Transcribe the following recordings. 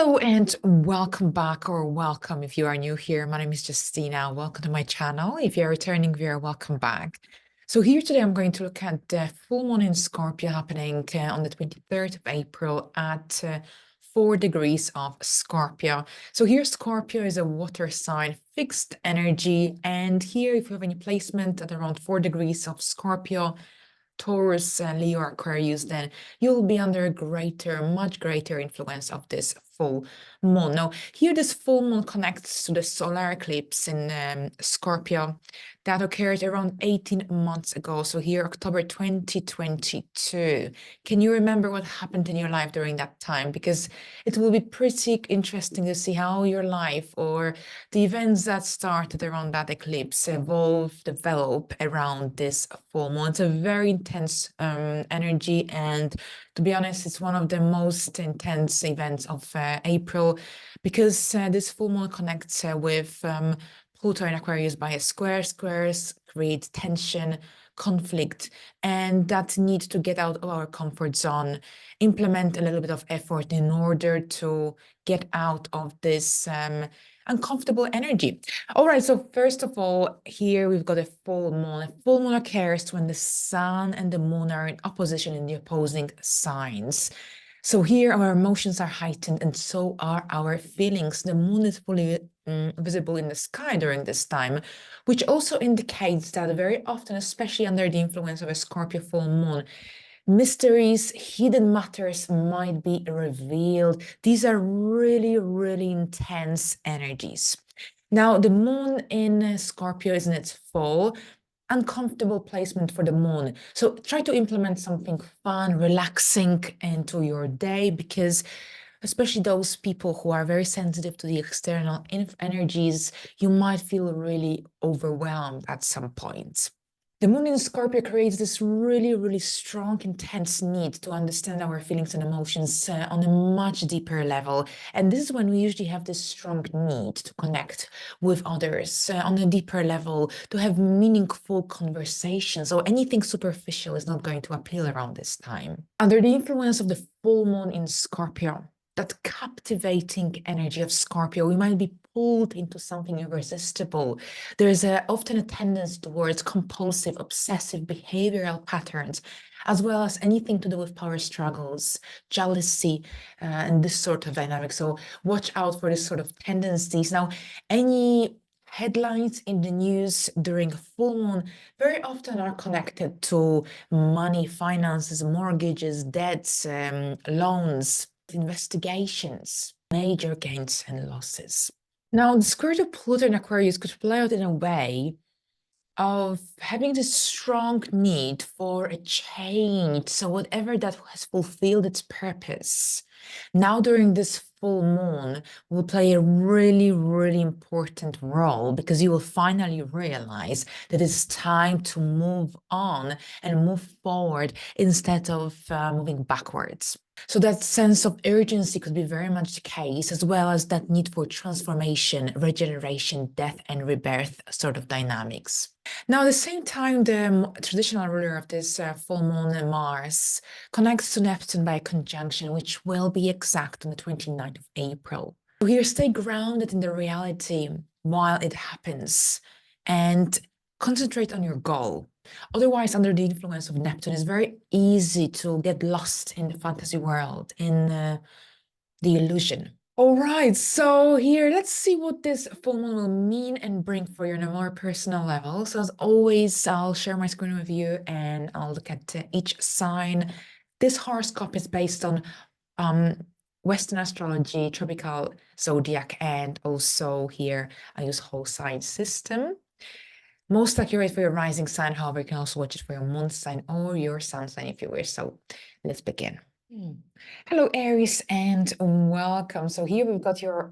Hello and welcome back, or welcome if you are new here. My name is Justyna. Welcome to my channel. If you're a returning viewer, welcome back. So here today I'm going to look at the full moon in Scorpio happening on the 23rd of April at 4 degrees of Scorpio. So here Scorpio is a water sign, fixed energy, and here if you have any placement at around 4 degrees of Scorpio, Taurus, Leo, or Aquarius, then you'll be under a much greater influence of this full moon. Now, here this full moon connects to the solar eclipse in Scorpio that occurred around 18 months ago. So here, October 2022. Can you remember what happened in your life during that time? Because it will be pretty interesting to see how your life or the events that started around that eclipse develop around this full moon. It's a very intense energy, and to be honest, it's one of the most intense events of April, because this full moon connects with Pluto in Aquarius by a square. Squares create tension, conflict, and that need to get out of our comfort zone, implement a little bit of effort in order to get out of this uncomfortable energy. All right, so first of all, here we've got a full moon. A full moon occurs when the sun and the moon are in opposition in the opposing signs. So here our emotions are heightened, and so are our feelings. The moon is fully visible in the sky during this time, which also indicates that very often, especially under the influence of a Scorpio full moon, mysteries, hidden matters might be revealed. These are really, really intense energies. Now, the moon in Scorpio is in its full, uncomfortable placement for the moon. So try to implement something fun, relaxing into your day, because especially those people who are very sensitive to the external energies, you might feel really overwhelmed at some point. The moon in Scorpio creates this really, really strong, intense need to understand our feelings and emotions on a much deeper level. And this is when we usually have this strong need to connect with others on a deeper level, to have meaningful conversations. So anything superficial is not going to appeal around this time. Under the influence of the full moon in Scorpio, that captivating energy of Scorpio, we might be pulled into something irresistible. There's often a tendency towards compulsive, obsessive behavioral patterns, as well as anything to do with power struggles, jealousy, and this sort of dynamic. So watch out for this sort of tendencies. Now, any headlines in the news during a full moon very often are connected to money, finances, mortgages, debts, loans, investigations, major gains and losses. Now, the square of Pluto in Aquarius could play out in a way of having this strong need for a change. So whatever that has fulfilled its purpose, now during this full moon will play a really, really important role, because you will finally realize that it's time to move on and move forward instead of moving backwards. So that sense of urgency could be very much the case, as well as that need for transformation, regeneration, death, and rebirth sort of dynamics. Now, at the same time, the traditional ruler of this full moon, Mars, connects to Neptune by a conjunction, which will be exact on the 29th of April. So here, stay grounded in the reality while it happens and concentrate on your goal. Otherwise, under the influence of Neptune, it's very easy to get lost in the fantasy world, in the illusion. All right, so here, let's see what this full moon will mean and bring for you on a more personal level. So as always, I'll share my screen with you and I'll look at each sign. This horoscope is based on Western astrology, tropical zodiac, and also here I use whole sign system. Most accurate for your rising sign, however, you can also watch it for your moon sign or your sun sign if you wish. So let's begin. Hello, Aries, and welcome. So here we've got your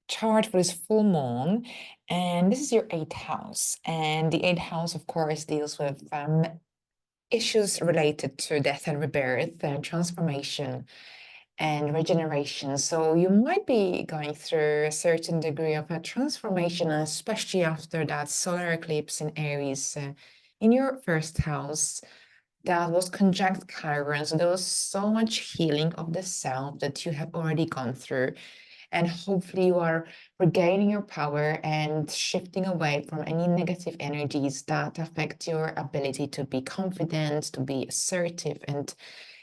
chart for this full moon, and this is your 8th house. And the 8th house, of course, deals with issues related to death and rebirth, transformation, and regeneration. So you might be going through a certain degree of a transformation, especially after that solar eclipse in Aries in your 1st house that was conjunct Chiron. So there was so much healing of the self that you have already gone through. and hopefully you are regaining your power and shifting away from any negative energies that affect your ability to be confident, to be assertive. And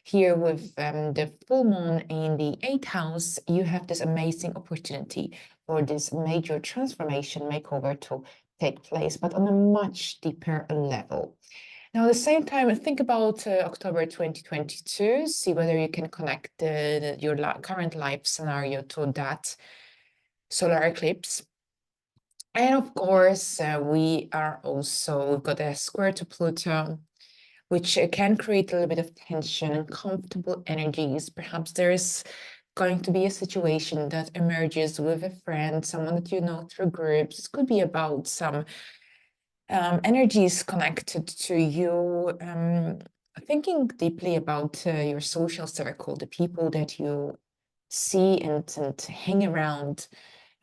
here with the full moon in the 8th house, you have this amazing opportunity for this major transformation makeover to take place, but on a much deeper level. Now, at the same time, think about October 2022, see whether you can connect your current life scenario to that solar eclipse. And of course, we've got a square to Pluto, which can create a little bit of tension and comfortable energies. Perhaps there's going to be a situation that emerges with a friend, someone that you know through groups. It could be about some energies connected to you, thinking deeply about your social circle, the people that you see and hang around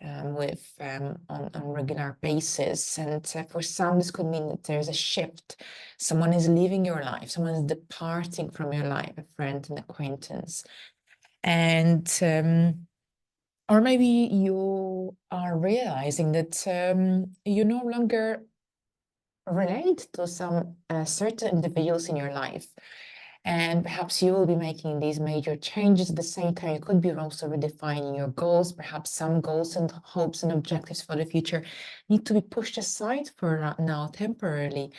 with on a regular basis. And for some, this could mean that there's a shift. Someone is leaving your life, someone is departing from your life, a friend, an acquaintance. And or maybe you are realizing that you no longer relate to some certain individuals in your life. And perhaps you will be making these major changes at the same time. You could be also redefining your goals. Perhaps some goals and hopes and objectives for the future need to be pushed aside for now temporarily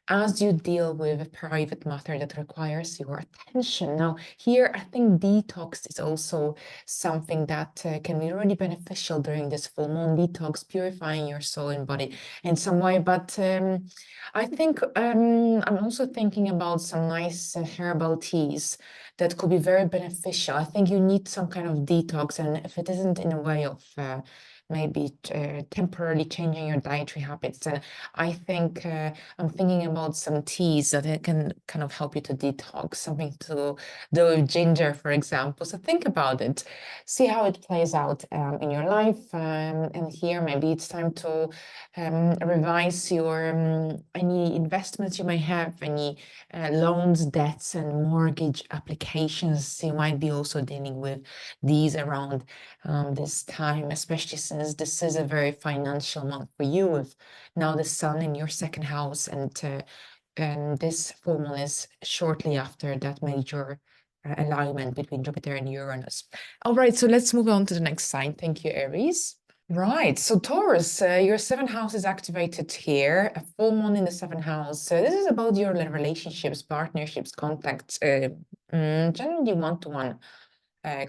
as you deal with a private matter that requires your attention. Now, here, I think detox is also something that can be really beneficial during this full moon detox, purifying your soul and body in some way. But I think I'm also thinking about some nice herbal teas that could be very beneficial. I think you need some kind of detox, and if it isn't in a way of maybe temporarily changing your dietary habits, then I think I'm thinking about some teas that it can kind of help you to detox, something to do with ginger, for example. So think about it, see how it plays out in your life. And here, maybe it's time to revise your any investments you may have, any loans, debts, and mortgage applications. You might be also dealing with these around this time, especially since this is a very financial month for you, with now the sun in your second house, and this full moon is shortly after that major alignment between Jupiter and Uranus. All right, so let's move on to the next sign. Thank you, Aries. Right, so Taurus, your seventh house is activated here, a full moon in the seventh house. So this is about your relationships, partnerships, contacts, generally one-to-one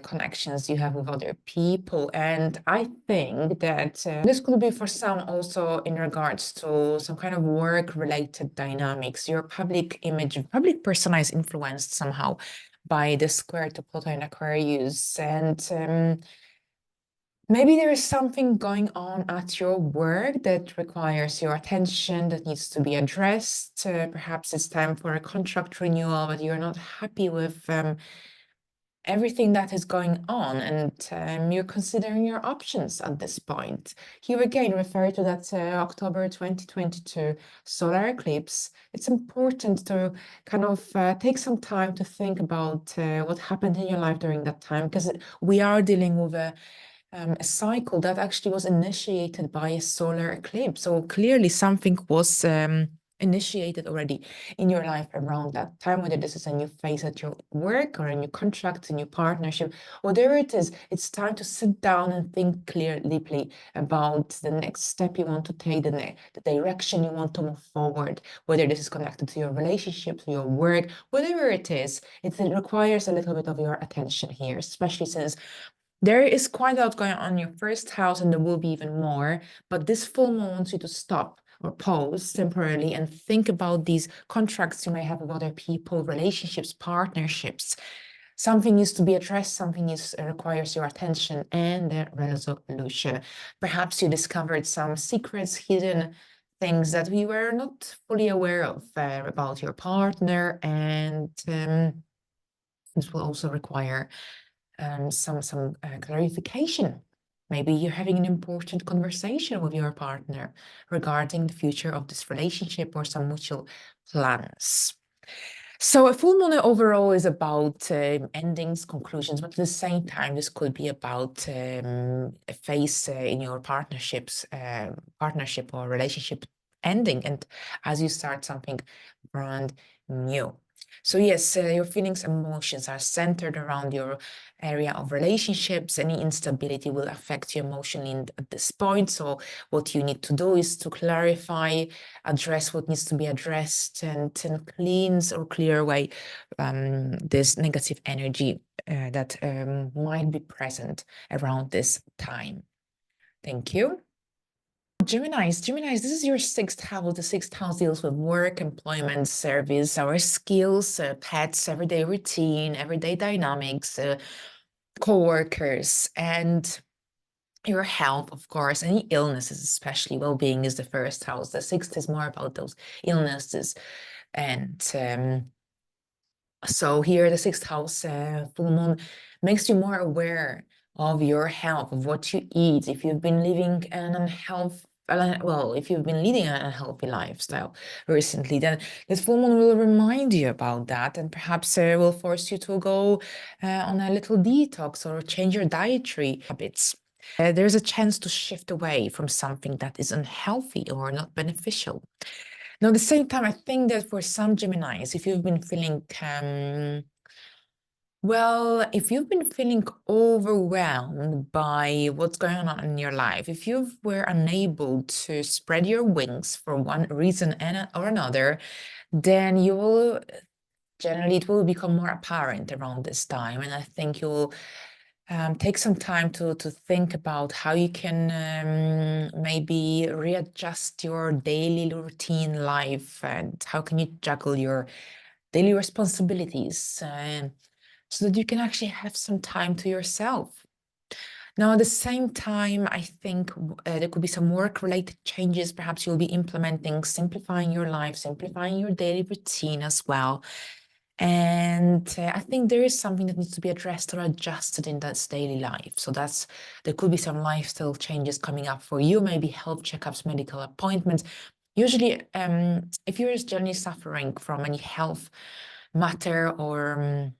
connections you have with other people. And I think that this could be for some also in regards to some kind of work-related dynamics. Your public image, public persona is influenced somehow by the square to Pluto in Aquarius. And maybe there is something going on at your work that requires your attention, that needs to be addressed. Perhaps it's time for a contract renewal, but you're not happy with everything that is going on, and you're considering your options at this point. Here again, refer to that October 2022 solar eclipse. It's important to kind of take some time to think about what happened in your life during that time, because we are dealing with a cycle that actually was initiated by a solar eclipse. So clearly something was initiated already in your life around that time, whether this is a new phase at your work or a new contract, a new partnership, whatever it is, it's time to sit down and think deeply about the next step you want to take, the direction you want to move forward, whether this is connected to your relationship, to your work, whatever it is, it requires a little bit of your attention here, especially since there is quite a lot going on in your first house, and there will be even more. But this full moon wants you to stop or pause temporarily and think about these contracts you may have with other people, relationships, partnerships. Something needs to be addressed, something requires your attention and the resolution. Perhaps you discovered some secrets, hidden things that we were not fully aware of about your partner, and this will also require some clarification. Maybe you're having an important conversation with your partner regarding the future of this relationship or some mutual plans. So a full moon overall is about endings, conclusions, but at the same time, this could be about a phase in your partnership or relationship ending, and as you start something brand new. So yes, your feelings, emotions are centered around your area of relationships. Any instability will affect you emotionally at this point. So what you need to do is to clarify, address what needs to be addressed, and cleanse or clear away this negative energy that might be present around this time. Thank you. Geminis, this is your sixth house. The sixth house deals with work, employment, service, our skills, pets, everyday routine, everyday dynamics, co-workers, and your health, of course, any illnesses, especially well-being is the first house. The sixth is more about those illnesses. And so here, the sixth house, full moon, makes you more aware of your health, of what you eat. If you've been living an unhealthy, well, if you've been leading an unhealthy lifestyle recently, then this full moon will remind you about that, and perhaps will force you to go on a little detox or change your dietary habits. There's a chance to shift away from something that is unhealthy or not beneficial. Now, at the same time, I think that for some Geminis, if you've been feeling, well, if you've been feeling overwhelmed by what's going on in your life, if you were unable to spread your wings for one reason or another, then you will generally, it will become more apparent around this time. And I think you'll take some time to think about how you can maybe readjust your daily routine life, and how can you juggle your daily responsibilities so that you can actually have some time to yourself. Now, at the same time, I think there could be some work-related changes. Perhaps you'll be implementing, simplifying your life, simplifying your daily routine as well. And I think there is something that needs to be addressed or adjusted in that daily life. So there could be some lifestyle changes coming up for you, maybe health checkups, medical appointments. Usually, if you're generally suffering from any health matter, or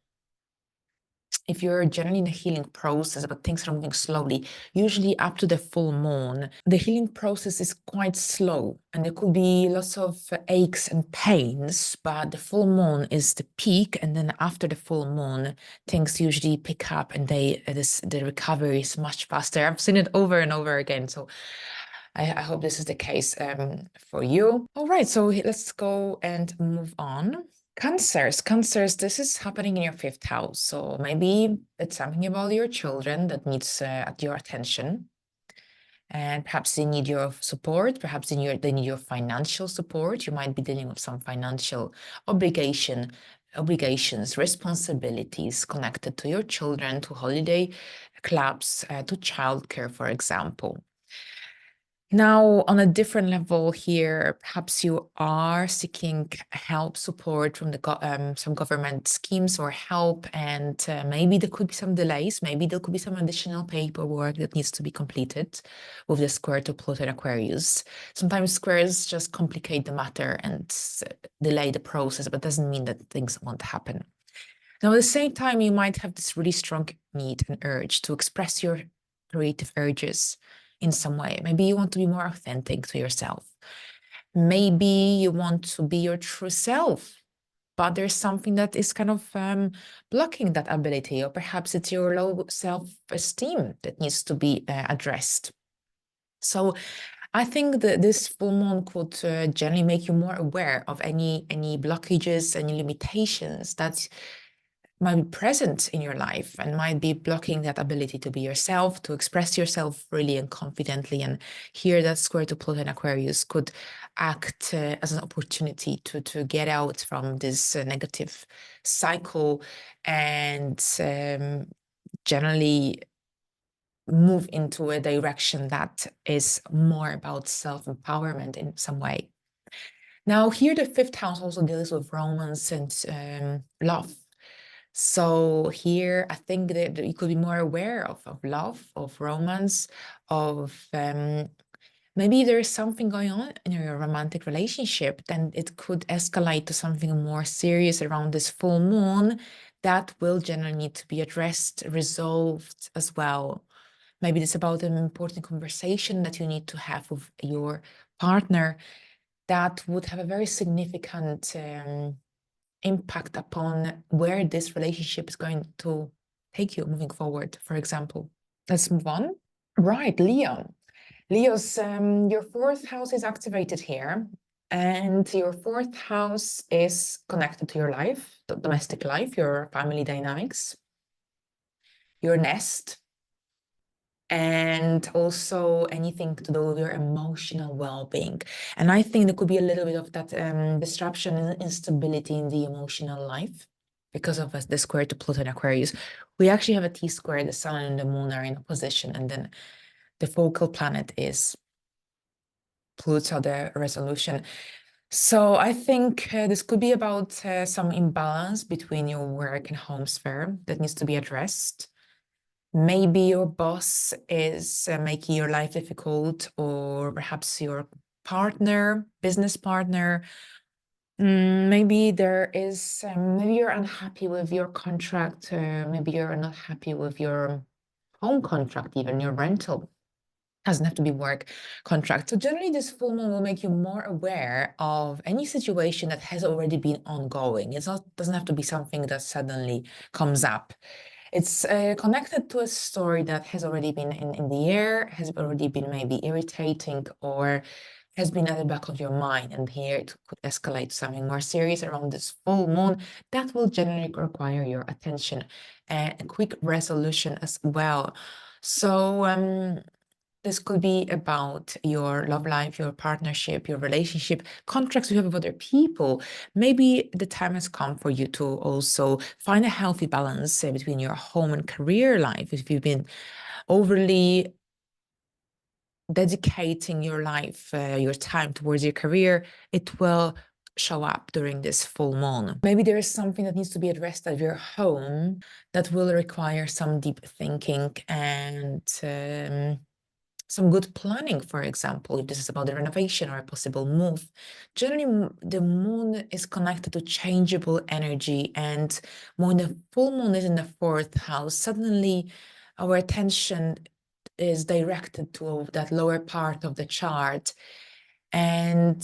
if you're generally in a healing process, but things are moving slowly, usually up to the full moon, the healing process is quite slow, and there could be lots of aches and pains, but the full moon is the peak, and then after the full moon, things usually pick up, and the recovery is much faster. I've seen it over and over again, so I hope this is the case for you. All right, so let's go and move on. Cancers, this is happening in your fifth house. So maybe it's something about your children that needs your attention. And perhaps they need your support. Perhaps they need your financial support. You might be dealing with some financial obligations, responsibilities connected to your children, to holiday clubs, to childcare, for example. Now, on a different level here, perhaps you are seeking help, support from some government schemes or help, and maybe there could be some delays. Maybe there could be some additional paperwork that needs to be completed with the square to Pluto and Aquarius. Sometimes squares just complicate the matter and delay the process, but doesn't mean that things won't happen. Now, at the same time, you might have this really strong need and urge to express your creative urges in some way. Maybe you want to be more authentic to yourself. Maybe you want to be your true self, but there's something that is kind of blocking that ability, or perhaps it's your low self-esteem that needs to be addressed. So I think that this full moon could generally make you more aware of any blockages, any limitations that might be present in your life and might be blocking that ability to be yourself, to express yourself freely and confidently. And here that square to Pluto and Aquarius could act as an opportunity to get out from this negative cycle and generally move into a direction that is more about self-empowerment in some way. Now, here the fifth house also deals with romance and love. So here, I think that you could be more aware of love, of romance, of Maybe there is something going on in your romantic relationship, then it could escalate to something more serious around this full moon that will generally need to be addressed, resolved as well. Maybe it's about an important conversation that you need to have with your partner that would have a very significant impact upon where this relationship is going to take you moving forward, for example. Let's move on. Right, Leo. Leo's, your fourth house is activated here, and your fourth house is connected to your life, the domestic life, your family dynamics, your nest, and also anything to do with your emotional well-being. And I think there could be a little bit of that disruption and instability in the emotional life because of the square to Pluto in Aquarius. We actually have a T-square, the sun and the moon are in opposition, and then the focal planet is Pluto, the resolution. So I think this could be about some imbalance between your work and home sphere that needs to be addressed. Maybe your boss is making your life difficult, or perhaps your partner, business partner. Maybe there is, maybe you're unhappy with your contract. Maybe you're not happy with your home contract, even your rental. Doesn't have to be work contract. So generally, this full moon will make you more aware of any situation that has already been ongoing. It's not doesn't have to be something that suddenly comes up. It's connected to a story that has already been in the air, has already been maybe irritating, or has been at the back of your mind. And here it could escalate to something more serious around this full moon that will generally require your attention and a quick resolution as well. So this could be about your love life, your partnership, your relationship, contracts you have with other people. Maybe the time has come for you to also find a healthy balance between your home and career life. If you've been overly dedicating your life, your time towards your career, it will show up during this full moon. Maybe there is something that needs to be addressed at your home that will require some deep thinking and some good planning, for example, if this is about the renovation or a possible move. Generally, the moon is connected to changeable energy, and when the full moon is in the fourth house, suddenly our attention is directed to that lower part of the chart, and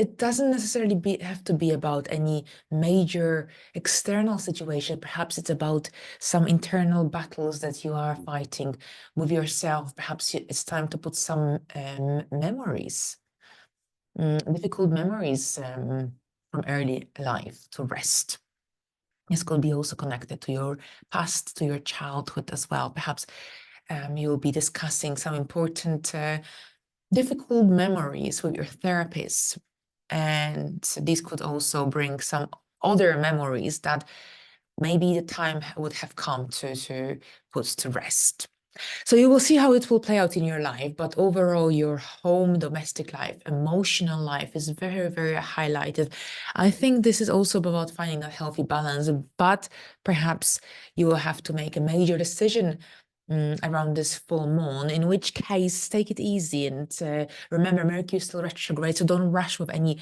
it doesn't necessarily have to be about any major external situation. Perhaps it's about some internal battles that you are fighting with yourself. Perhaps it's time to put some memories, difficult memories from early life to rest. This could be also connected to your past, to your childhood as well. Perhaps you'll be discussing some important difficult memories with your therapist. And this could also bring some other memories that maybe the time would have come to put to rest. So you will see how it will play out in your life, but overall, your home, domestic life, emotional life is very, very highlighted. I think this is also about finding a healthy balance, but perhaps you will have to make a major decision around this full moon, in which case, take it easy and remember, Mercury is still retrograde, so don't rush with any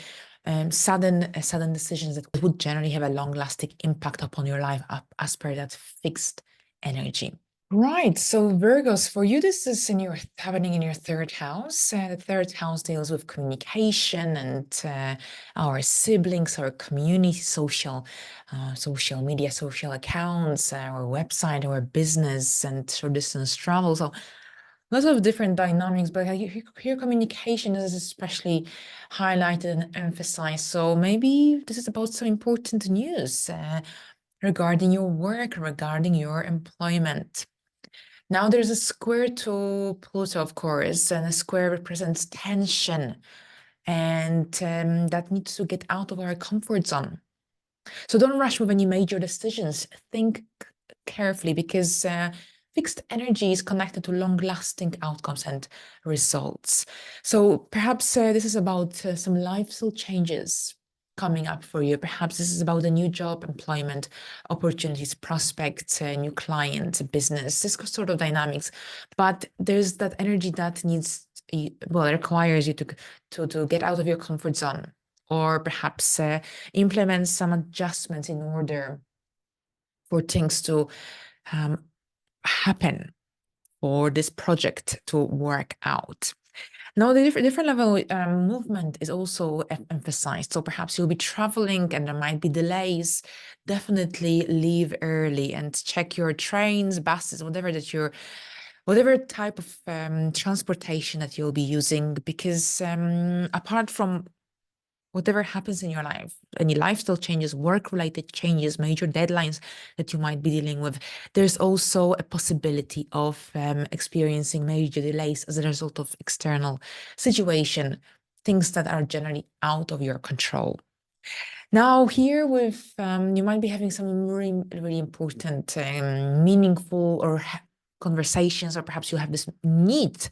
sudden decisions that would generally have a long-lasting impact upon your life as per that fixed energy. Right. So Virgos, for you, this is happening in your third house. The third house deals with communication and our siblings, our community, social media, social accounts, our website, our business, and short distance travel. So lots of different dynamics, but here communication is especially highlighted and emphasized. So maybe this is about some important news regarding your work, regarding your employment. Now there's a square to Pluto, of course, and a square represents tension, and that needs to get out of our comfort zone. So don't rush with any major decisions. Think carefully, because fixed energy is connected to long-lasting outcomes and results. So perhaps this is about some lifestyle changes coming up for you. Perhaps this is about a new job, employment opportunities, prospects, new client, business, this sort of dynamics. But there's that energy that needs, well, it requires you to get out of your comfort zone, or perhaps implement some adjustments in order for things to happen, for this project to work out. Now, the different level movement is also emphasized. So perhaps you'll be traveling and there might be delays. Definitely leave early and check your trains, buses, whatever type of transportation that you'll be using, because apart from whatever happens in your life, any lifestyle changes, work-related changes, major deadlines that you might be dealing with, there's also a possibility of experiencing major delays as a result of external situation, things that are generally out of your control. Now, here with you might be having some really, really important, meaningful or conversations, or perhaps you have this need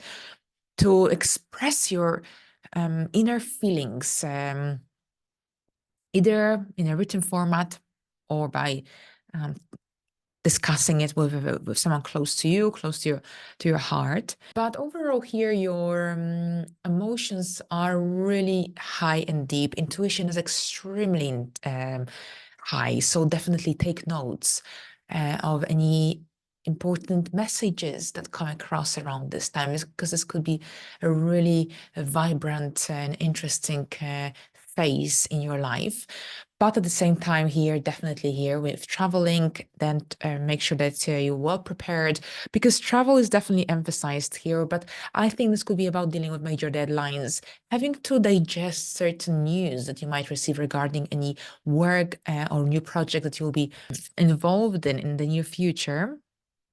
to express your inner feelings, either in a written format or by discussing it with someone close to you, close to your heart. But overall here, your emotions are really high and deep. Intuition is extremely high. So definitely take notes of any important messages that come across around this time, because this could be a really vibrant and interesting phase in your life. But at the same time here, definitely here with traveling, then make sure that you're well prepared, because travel is definitely emphasized here. But I think this could be about dealing with major deadlines, having to digest certain news that you might receive regarding any work or new project that you'll be involved in the near future.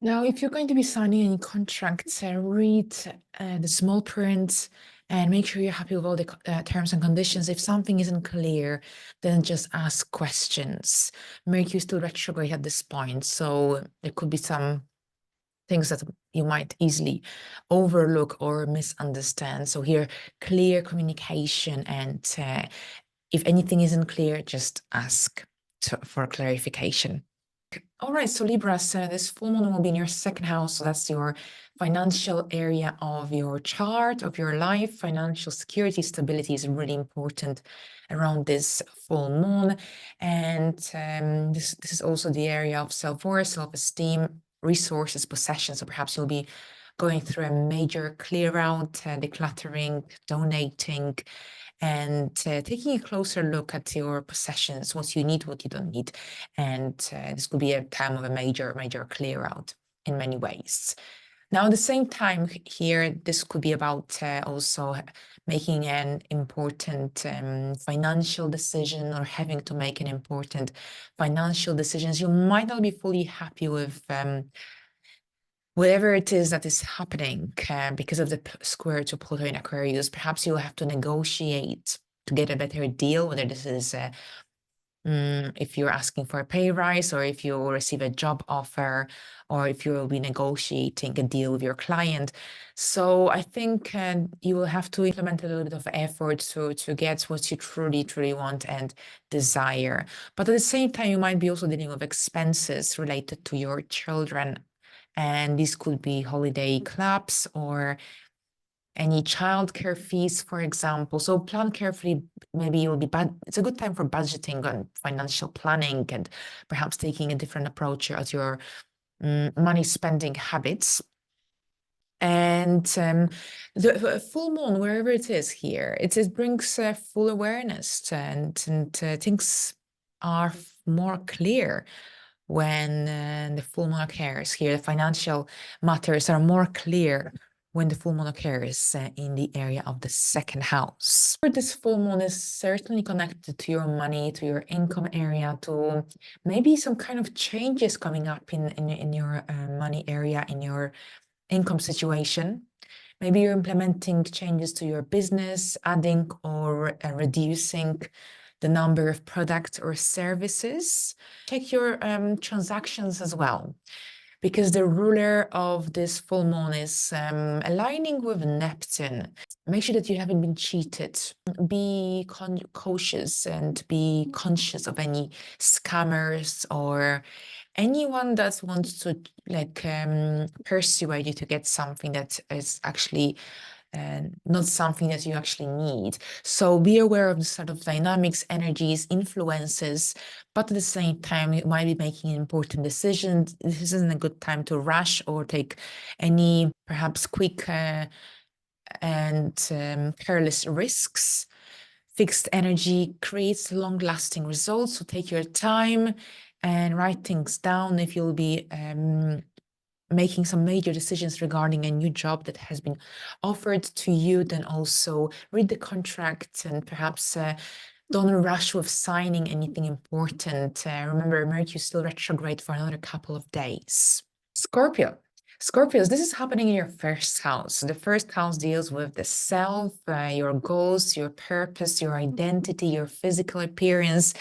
Now, if you're going to be signing any contracts, read the small print and make sure you're happy with all the terms and conditions. If something isn't clear, then just ask questions. Mercury is still retrograde at this point, so there could be some things that you might easily overlook or misunderstand. So here, clear communication, and if anything isn't clear, just ask for clarification. All right, so Libras, this full moon will be in your second house. So that's your financial area of your chart, of your life. Financial security, stability is really important around this full moon. And this is also the area of self-worth, self-esteem, resources, possessions. So perhaps you'll be going through a major clear out, decluttering, donating, and taking a closer look at your possessions, what you need, what you don't need. And this could be a time of a major clear out in many ways. Now, at the same time here, this could be about also making an important financial decision, or having to make an important financial decisions. You might not be fully happy with whatever it is that is happening because of the square to Pluto in Aquarius. Perhaps you'll have to negotiate to get a better deal, whether this is if you're asking for a pay rise, or if you will receive a job offer, or if you will be negotiating a deal with your client. So I think you will have to implement a little bit of effort to get what you truly want and desire. But at the same time, you might be also dealing with expenses related to your children. And this could be holiday clubs or any childcare fees, for example. So plan carefully. Maybe you'll be it's a good time for budgeting and financial planning, and perhaps taking a different approach at your money spending habits. And the full moon, wherever it is here, it brings full awareness, and things are more clear when the full moon occurs here. The financial matters are more clear when the full moon occurs in the area of the second house. This full moon is certainly connected to your money, to your income area, to maybe some kind of changes coming up in your money area, in your income situation. Maybe you're implementing changes to your business, adding or reducing the number of products or services. Check your transactions as well. because the ruler of this full moon is aligning with Neptune. Make sure that you haven't been cheated. Be cautious and be conscious of any scammers or anyone that wants to like persuade you to get something that is actually not something that you actually need. So be aware of the sort of dynamics, energies, influences, but at the same time, you might be making an important decision. This isn't a good time to rush or take any perhaps quick and careless risks. Fixed energy creates long-lasting results, so take your time and write things down if you'll be making some major decisions regarding a new job that has been offered to you. Then also read the contract and perhaps don't rush with signing anything important. Remember, Mercury is still retrograde for another couple of days. Scorpio. Scorpios, this is happening in your first house. The first house deals with the self, your goals, your purpose, your identity, your physical appearance.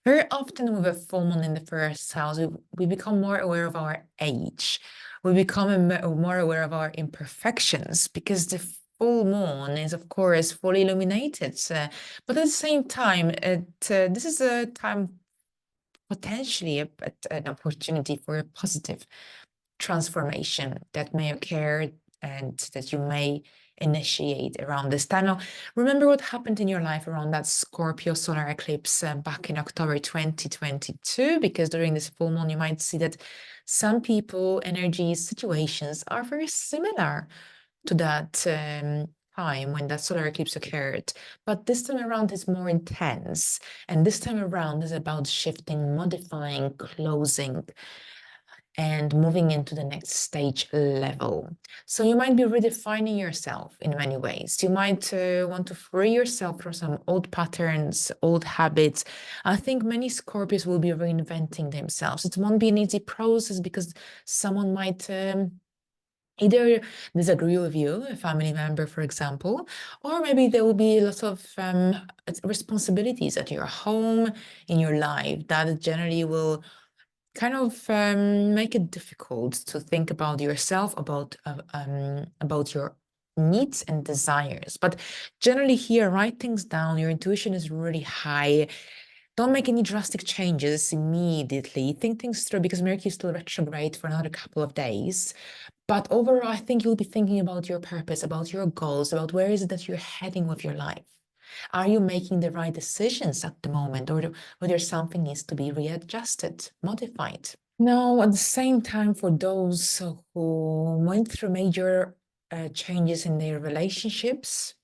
Very often with a full moon in the first house, we become more aware of our age. We become more aware of our imperfections because the full moon is, of course, fully illuminated. But at the same time, this is a time potentially an opportunity for a positive transformation that may occur and that you may initiate around this time. Now, remember what happened in your life around that Scorpio solar eclipse back in October 2022, because during this full moon, you might see that some people, energies, situations are very similar to that time when that solar eclipse occurred. But this time around is more intense. And this time around is about shifting, modifying, closing, and moving into the next stage level. So you might be redefining yourself in many ways. You might want to free yourself from some old patterns, old habits. I think many Scorpios will be reinventing themselves. It won't be an easy process because someone might either disagree with you, a family member, for example, or maybe there will be lots of responsibilities at your home, in your life that generally will kind of make it difficult to think about yourself, about your needs and desires. But generally here, write things down. Your intuition is really high. Don't make any drastic changes immediately. Think things through because Mercury is still retrograde for another couple of days. But overall, I think you'll be thinking about your purpose, about your goals, about where is it that you're heading with your life. Are you making the right decisions at the moment, or whether something needs to be readjusted, modified? Now, at the same time, for those who went through major changes in their relationships,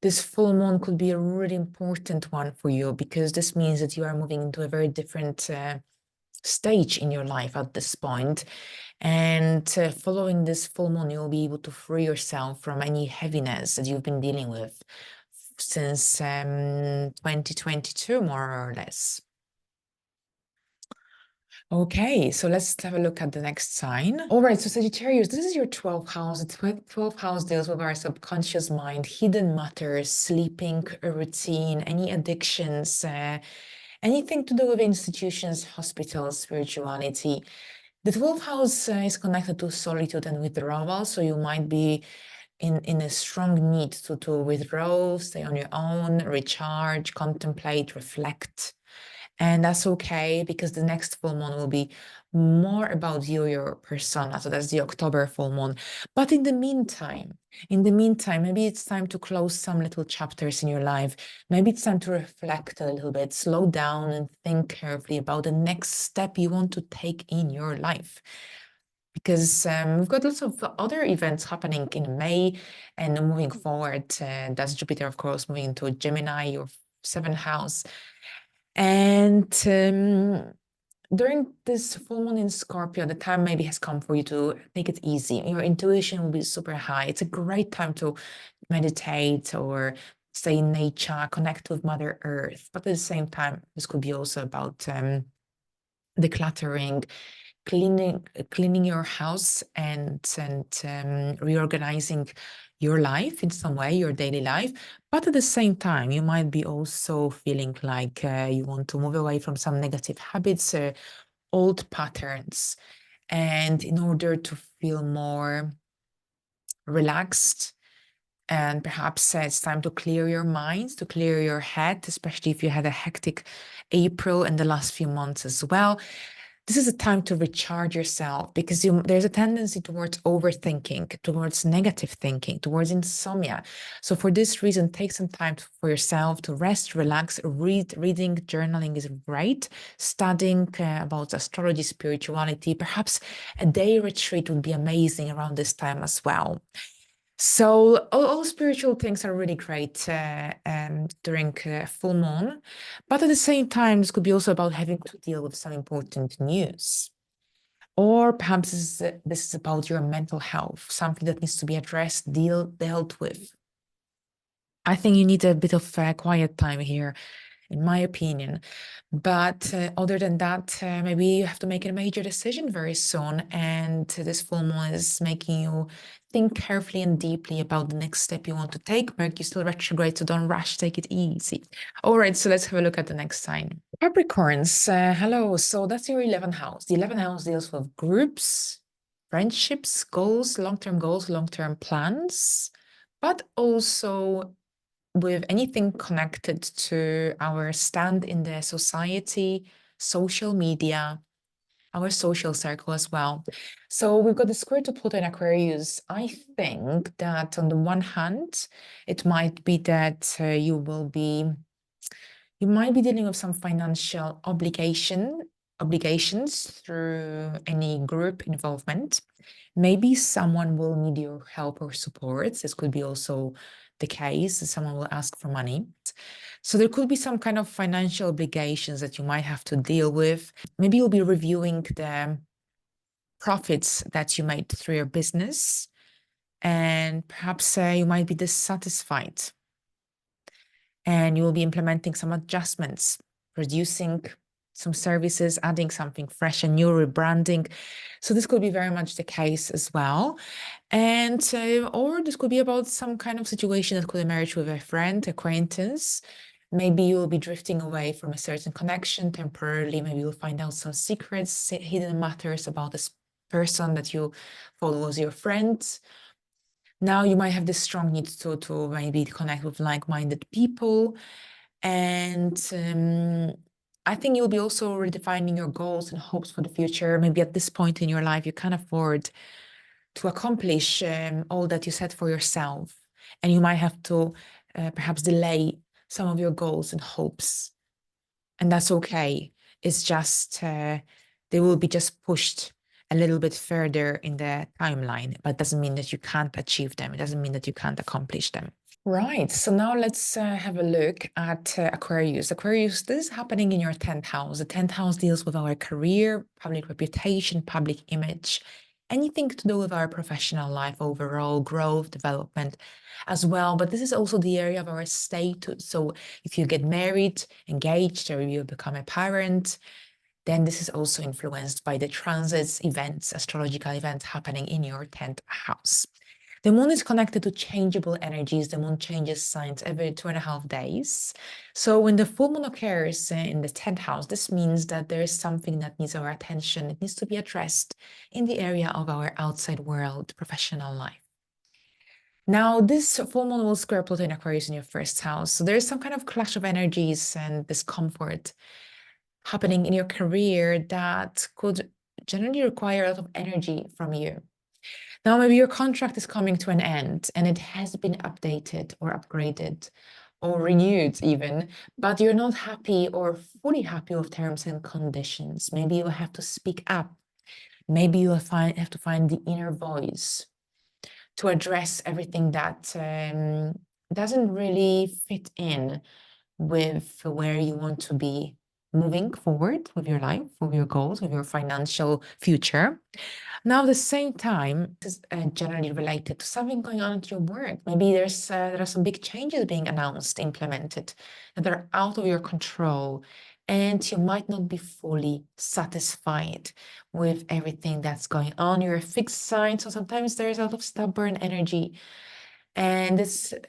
this full moon could be a really important one for you because this means that you are moving into a very different stage in your life at this point. And following this full moon, you'll be able to free yourself from any heaviness that you've been dealing with since 2022, more or less. Okay, so let's have a look at the next sign. All right, so Sagittarius, this is your 12th house. The 12th house deals with our subconscious mind, hidden matters, sleeping, a routine, any addictions, anything to do with institutions, hospitals, spirituality. The 12th house is connected to solitude and withdrawal, so you might be in a strong need to withdraw, stay on your own, recharge, contemplate, reflect. And that's okay because the next full moon will be more about you, your persona. So that's the October full moon. But in the meantime, maybe it's time to close some little chapters in your life. Maybe it's time to reflect a little bit, slow down and think carefully about the next step you want to take in your life. Because we've got lots of other events happening in May and moving forward. That's Jupiter, of course, moving into Gemini, your 7th house. And during this full moon in Scorpio, the time maybe has come for you to take it easy. Your intuition will be super high. It's a great time to meditate or stay in nature, connect with Mother Earth. But at the same time, this could be also about decluttering, cleaning your house and reorganizing your life in some way, your daily life. But at the same time, you might be also feeling like you want to move away from some negative habits, old patterns. And in order to feel more relaxed, and perhaps it's time to clear your mind, to clear your head, especially if you had a hectic April and the last few months as well. This is a time to recharge yourself because there's a tendency towards overthinking, towards negative thinking, towards insomnia. So for this reason, take some time for yourself to rest, relax, reading, journaling is great. Studying about astrology, spirituality, perhaps a day retreat would be amazing around this time as well. So all spiritual things are really great during full moon, but at the same time, this could be also about having to deal with some important news. Or perhaps this is about your mental health, something that needs to be addressed, dealt with. I think you need a bit of quiet time here, in my opinion. But other than that, maybe you have to make a major decision very soon. And this full moon is making you think carefully and deeply about the next step you want to take. Mercury is still retrograde, so don't rush, take it easy. All right, so let's have a look at the next sign. Capricorns, hello. So that's your 11th house. The 11th house deals with groups, friendships, goals, long-term plans, but also with anything connected to our stand in the society, social media, our social circle as well. So we've got the square to Pluto in Aquarius. I think that on the one hand, it might be that you might be dealing with some financial obligations through any group involvement. Maybe someone will need your help or support. This could be also the case. Someone will ask for money. So there could be some kind of financial obligations that you might have to deal with. Maybe you'll be reviewing the profits that you made through your business, and perhaps you might be dissatisfied, and you will be implementing some adjustments, reducing some services, adding something fresh and new, rebranding. So this could be very much the case as well. And or this could be about some kind of situation that could emerge with a friend, acquaintance. Maybe you'll be drifting away from a certain connection temporarily. Maybe you'll find out some secrets, hidden matters about this person that you follow as your friend. Now you might have this strong need to maybe connect with like-minded people. And I think you'll be also redefining your goals and hopes for the future. Maybe at this point in your life, you can't afford to accomplish all that you set for yourself. And you might have to perhaps delay some of your goals and hopes. And that's okay. It's just, they will be just pushed a little bit further in the timeline, but it doesn't mean that you can't achieve them. It doesn't mean that you can't accomplish them. Right, so now let's have a look at Aquarius. Aquarius, this is happening in your 10th house. The 10th house deals with our career, public reputation, public image, anything to do with our professional life overall, growth, development as well. But this is also the area of our status. So if you get married, engaged, or you become a parent, then this is also influenced by the transits, events, astrological events happening in your 10th house. The moon is connected to changeable energies. The moon changes signs every 2.5 days. So when the full moon occurs in the 10th house, this means that there is something that needs our attention. It needs to be addressed in the area of our outside world, professional life. Now, this full moon will square Pluto in Aquarius in your first house. So there is some kind of clash of energies and discomfort happening in your career that could generally require a lot of energy from you. Now, maybe your contract is coming to an end and it has been updated or upgraded or renewed even, but you're not happy or fully happy with terms and conditions. Maybe you have to speak up. Maybe you have to find the inner voice to address everything that doesn't really fit in with where you want to be moving forward with your life, with your goals, with your financial future. Now, at the same time, this is generally related to something going on at your work. Maybe there are some big changes being announced, implemented, that are out of your control, and you might not be fully satisfied with everything that's going on. You're a fixed sign, so sometimes there's a lot of stubborn energy, and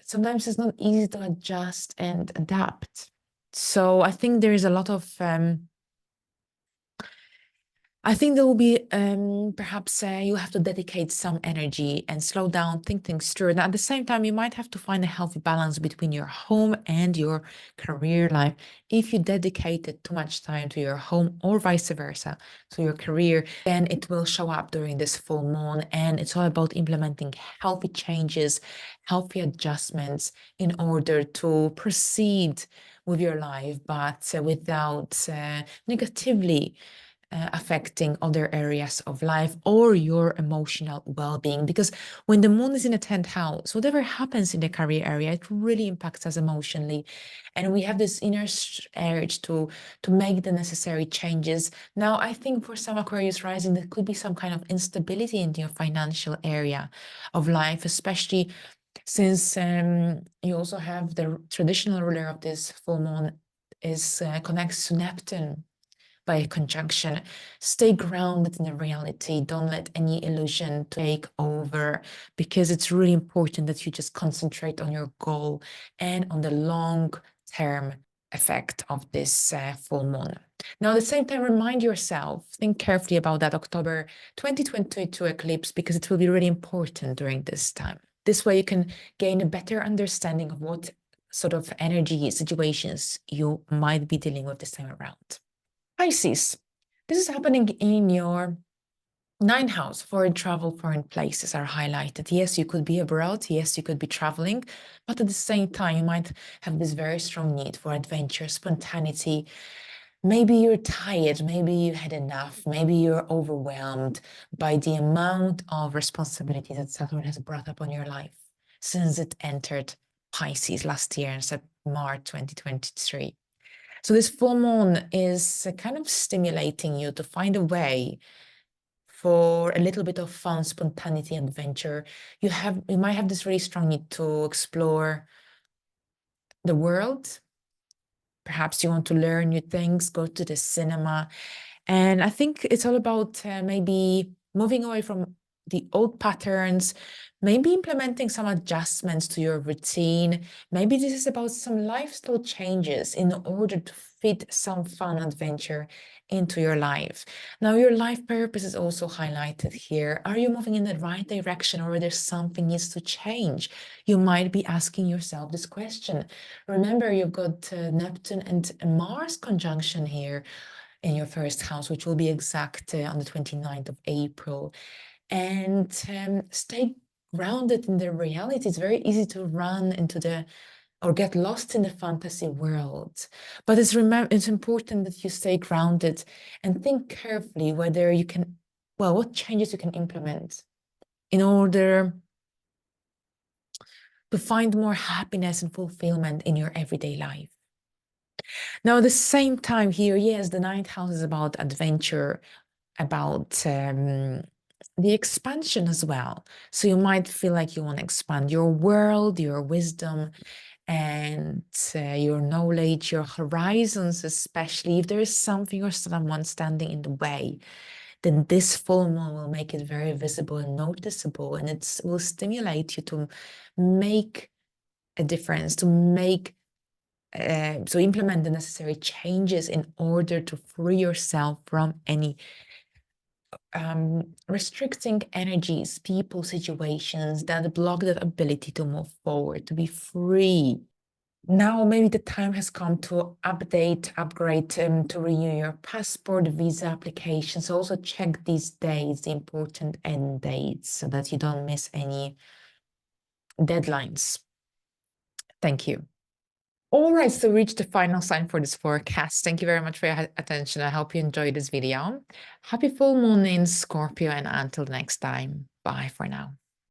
sometimes it's not easy to adjust and adapt. So I think there is a lot of I think there will be perhaps you have to dedicate some energy and slow down, think things through. And at the same time, you might have to find a healthy balance between your home and your career life. If you dedicated too much time to your home or vice versa, to your career, then it will show up during this full moon. And it's all about implementing healthy changes, healthy adjustments in order to proceed with your life, but without negatively affecting other areas of life or your emotional well-being. Because when the moon is in a 10th house, whatever happens in the career area, it really impacts us emotionally. And we have this inner urge to make the necessary changes. Now, I think for some Aquarius rising, there could be some kind of instability in your financial area of life, especially since you also have the traditional ruler of this full moon is connects to Neptune by a conjunction. Stay grounded in the reality. Don't let any illusion take over, because it's really important that you just concentrate on your goal and on the long-term effect of this full moon. Now, at the same time, remind yourself, think carefully about that October 2022 eclipse, because it will be really important during this time. This way you can gain a better understanding of what sort of energy situations you might be dealing with this time around. Pisces, this is happening in your 9th house. Foreign travel, foreign places are highlighted. Yes, you could be abroad. Yes, you could be traveling. But at the same time, you might have this very strong need for adventure, spontaneity. Maybe you're tired. Maybe you had enough. Maybe you're overwhelmed by the amount of responsibility that Saturn has brought up on your life since it entered Pisces last year in March 2023. So this full moon is kind of stimulating you to find a way for a little bit of fun, spontaneity, adventure. You might have this really strong need to explore the world. Perhaps you want to learn new things, go to the cinema. And I think it's all about maybe moving away from the old patterns, maybe implementing some adjustments to your routine. Maybe this is about some lifestyle changes in order to fit some fun adventure into your life. Now, your life purpose is also highlighted here. Are you moving in the right direction, or there's something needs to change? You might be asking yourself this question. Remember, you've got Neptune and Mars conjunction here in your first house, which will be exact on the 29th of April. And stay grounded in the reality. It's very easy to run into or get lost in the fantasy world. But it's important that you stay grounded and think carefully whether you can, what changes you can implement in order to find more happiness and fulfillment in your everyday life. Now, at the same time here, yes, the 9th house is about adventure, about the expansion as well. So you might feel like you want to expand your world, your wisdom, and your knowledge, your horizons, especially if there is something or someone standing in the way, then this full moon will make it very visible and noticeable, and it will stimulate you to make a difference, to implement the necessary changes in order to free yourself from any restricting energies, people, situations that block that ability to move forward, to be free. Now, maybe the time has come to update, upgrade, to renew your passport, visa applications. Also check these dates, the important end dates, so that you don't miss any deadlines. Thank you. All right, so we reached the final sign for this forecast. Thank you very much for your attention. I hope you enjoyed this video. Happy full moon in Scorpio, and until next time, bye for now.